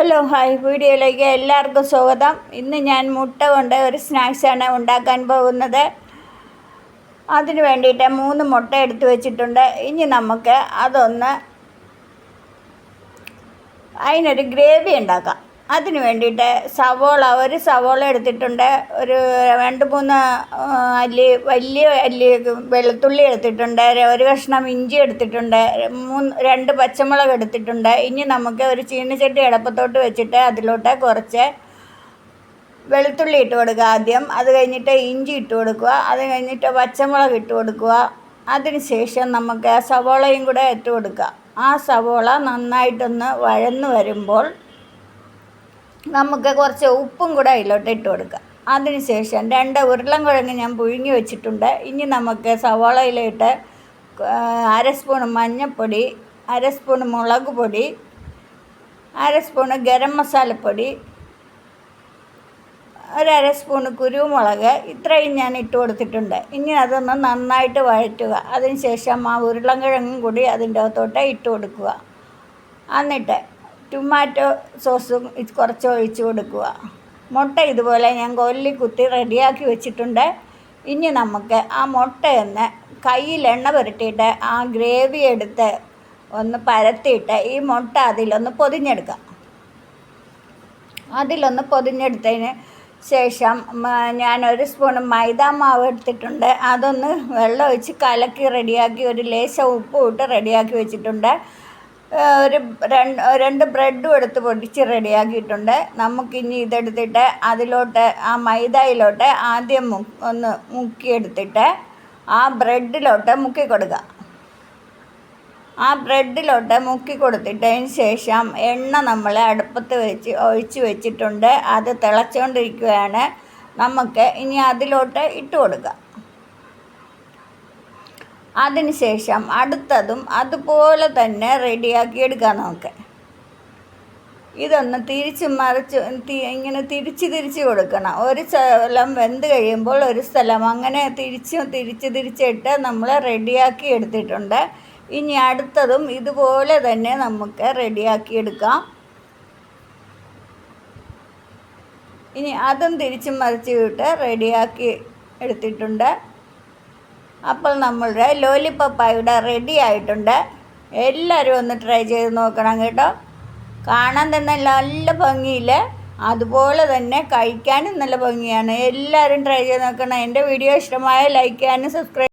Hello hi, വീഡിയോയിലേക്ക് എല്ലാവർക്കും സ്വാഗതം. ഇന്ന് ഞാൻ മുട്ട കൊണ്ട് ഒരു സ്നാക്സാണ് ഉണ്ടാക്കാൻ പോകുന്നത്. അതിന് വേണ്ടിയിട്ട് 3 മുട്ട എടുത്ത് വെച്ചിട്ടുണ്ട്. ഇനി നമുക്ക് അതിനൊരു ഗ്രേവി ഉണ്ടാക്കാം. അതിന് വേണ്ടിയിട്ട് ഒരു സവോള എടുത്തിട്ടുണ്ട്, ഒരു 2-3 വലിയ അല്ലി വെളുത്തുള്ളി എടുത്തിട്ടുണ്ട്, ഒരു കഷ്ണം ഇഞ്ചി എടുത്തിട്ടുണ്ട്, 2 പച്ചമുളക് എടുത്തിട്ടുണ്ട്. ഇനി നമുക്ക് ഒരു ചീനച്ചട്ടി അടുപ്പത്തോട്ട് വെച്ചിട്ട് അതിലോട്ട് കുറച്ച് വെളുത്തുള്ളി ഇട്ട് കൊടുക്കുക ആദ്യം. അത് കഴിഞ്ഞിട്ട് ഇഞ്ചി ഇട്ട് കൊടുക്കുക. അത് കഴിഞ്ഞിട്ട് പച്ചമുളക് ഇട്ട് കൊടുക്കുക. അതിന് ശേഷം നമുക്ക് സവോളയും കൂടെ ഇട്ട് കൊടുക്കുക. ആ സവോള നന്നായിട്ടൊന്ന് വഴന്ന് വരുമ്പോൾ നമുക്ക് കുറച്ച് ഉപ്പും കൂടെ അതിലോട്ട് ഇട്ട് കൊടുക്കുക. അതിന് ശേഷം 2 ഉരുളൻകിഴങ്ങ് ഞാൻ പുഴുങ്ങി വെച്ചിട്ടുണ്ട്. ഇനി നമുക്ക് സവോളയിലിട്ട് 1/2 സ്പൂൺ മഞ്ഞൾപ്പൊടി, 1/2 സ്പൂൺ മുളക് പൊടി, 1/2 സ്പൂൺ ഗരം മസാലപ്പൊടി, 1/2 സ്പൂൺ കുരുമുളക്, ഇത്രയും ഞാൻ ഇട്ട് കൊടുത്തിട്ടുണ്ട്. ഇനി അതൊന്ന് നന്നായിട്ട് വഴറ്റുക. അതിന് ശേഷം ആ ഉരുളൻകിഴങ്ങും കൂടി അതിൻ്റെ അകത്തോട്ട് ഇട്ട് കൊടുക്കുക. എന്നിട്ട് ടൊമാറ്റോ സോസും കുറച്ച് ഒഴിച്ച് കൊടുക്കുക. മുട്ട ഇതുപോലെ ഞാൻ കോലിൽ കുത്തി റെഡിയാക്കി വെച്ചിട്ടുണ്ട്. ഇനി നമുക്ക് ആ മുട്ടയൊന്ന് കയ്യിൽ എണ്ണ പുരട്ടിയിട്ട് ആ ഗ്രേവി എടുത്ത് ഒന്ന് പരത്തിയിട്ട് ഈ മുട്ട അതിലൊന്ന് പൊതിഞ്ഞെടുക്കാം. പൊതിഞ്ഞെടുത്തതിന് ശേഷം ഞാൻ 1 സ്പൂൺ മൈദ മാവ് എടുത്തിട്ടുണ്ട്. അതൊന്ന് വെള്ളം ഒഴിച്ച് കലക്കി റെഡിയാക്കി ഒരു ലേശം ഉപ്പും ഇട്ട് റെഡിയാക്കി വെച്ചിട്ടുണ്ട്. ഒരു 2 ബ്രെഡും എടുത്ത് പൊടിച്ച് റെഡിയാക്കിയിട്ടുണ്ട്. നമുക്കിനി ഇതെടുത്തിട്ട് അതിലോട്ട് ആ മൈദയിലോട്ട് ആദ്യം ഒന്ന് മുക്കിയെടുത്തിട്ട് ആ ബ്രെഡിലോട്ട് മുക്കി കൊടുക്കുക. മുക്കി കൊടുത്തിട്ടതിന് ശേഷം എണ്ണ നമ്മൾ അടുപ്പത്ത് ഒഴിച്ച് വെച്ചിട്ടുണ്ട്. അത് തിളച്ചുകൊണ്ടിരിക്കുകയാണ്. നമുക്ക് ഇനി അതിലോട്ട് ഇട്ട് കൊടുക്കുക. അതിന് ശേഷം അടുത്തതും അതുപോലെ തന്നെ റെഡിയാക്കി എടുക്കാം. നമുക്ക് ഇതൊന്ന് തിരിച്ച് മറിച്ച് ഇങ്ങനെ തിരിച്ച് കൊടുക്കണം. ഒരു സ്ഥലം വെന്ത് കഴിയുമ്പോൾ ഒരു സ്ഥലം, അങ്ങനെ തിരിച്ചിട്ട് നമ്മൾ റെഡിയാക്കി എടുത്തിട്ടുണ്ട്. ഇനി അടുത്തതും ഇതുപോലെ തന്നെ നമുക്ക് റെഡിയാക്കി എടുക്കാം. ഇനി അതും തിരിച്ച് മറിച്ച് വിട്ട് റെഡിയാക്കി എടുത്തിട്ടുണ്ട്. അപ്പോൾ നമ്മളുടെ ലോലിപ്പപ്പായുടെ റെഡി ആയിട്ടുണ്ട്. എല്ലാവരും ഒന്ന് ട്രൈ ചെയ്ത് നോക്കണം കേട്ടോ. കാണാൻ തന്നെ നല്ല ഭംഗിയില്ല, അതുപോലെ തന്നെ കഴിക്കാനും നല്ല ഭംഗിയാണ്. എല്ലാവരും ട്രൈ ചെയ്ത് നോക്കണം. എൻ്റെ വീഡിയോ ഇഷ്ടമായ ലൈക്ക് ചെയ്യാനും സബ്സ്ക്രൈബ്